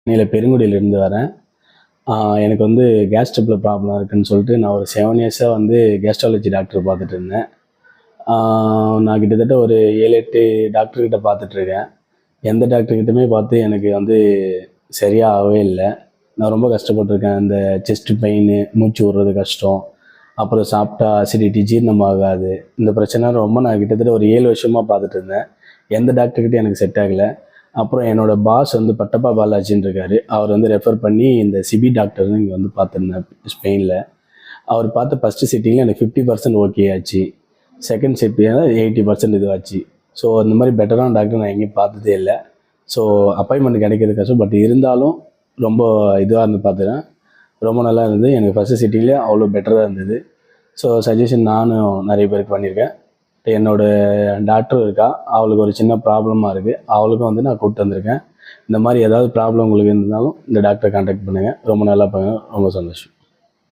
சென்னையில் பெருங்குடியிலேருந்து வரேன். எனக்கு வந்து கேஸ் ட்ரபிள் ப்ராப்ளம் இருக்குதுன்னு சொல்லிட்டு நான் ஒரு 7 இயர்ஸாக வந்து கேஸ்ட்ராலஜி டாக்டர் பார்த்துட்டு இருந்தேன். நான் கிட்டத்தட்ட ஒரு 7-8 டாக்டர்கிட்ட பார்த்துட்ருக்கேன். எந்த டாக்டர்கிட்டயுமே பார்த்து எனக்கு வந்து சரியாகவே இல்லை. நான் ரொம்ப கஷ்டப்பட்டுருக்கேன். இந்த செஸ்ட் பெயின், மூச்சு விடுறது கஷ்டம், அப்புறம் சாப்பிட்டா அசிடிட்டி, ஜீரணம் ஆகாது. இந்த பிரச்சனை ரொம்ப நான் கிட்டத்தட்ட ஒரு 7 வருஷமாக பார்த்துட்டு இருந்தேன். எந்த டாக்டர்கிட்டையும் எனக்கு செட் ஆகலை. அப்புறம் என்னோடய பாஸ் வந்து பட்டப்பா பாலாஜின்னு இருக்கார். அவர் வந்து ரெஃபர் பண்ணி இந்த சிபி டாக்டர்னு இங்கே வந்து பார்த்துருந்தேன் ஸ்பெயினில். அவர் பார்த்த ஃபஸ்ட்டு சிட்டிங்கில் எனக்கு 50% ஓகே ஆச்சு. செகண்ட் சிட்டியில் 80% இதுவாச்சு. ஸோ இந்த மாதிரி பெட்டரான டாக்டர் நான் எங்கேயும் பார்த்ததே இல்லை. ஸோ அப்பாயின்மெண்ட் கிடைக்கிறது கஷ்டம். பட் இருந்தாலும் ரொம்ப இதுவாக இருந்து பார்த்துட்டேன். ரொம்ப நல்லா இருந்தது. எனக்கு ஃபஸ்ட்டு சிட்டிங்லேயே அவ்வளோ பெட்டராக இருந்தது. ஸோ சஜஷன் நானும் நிறைய பேருக்கு பண்ணியிருக்கேன். என்னோடய டாக்டரும் இருக்கா. அவளுக்கு ஒரு சின்ன ப்ராப்ளமாக இருக்குது. அவளுக்கும் வந்து நான் கூப்பிட்டு வந்திருக்கேன். இந்த மாதிரி ஏதாவது ப்ராப்ளம் உங்களுக்கு இருந்தாலும் இந்த டாக்டரை கான்டாக்ட் பண்ணுங்கள். ரொம்ப நல்லா பண்ணுங்கள். ரொம்ப சந்தோஷம்.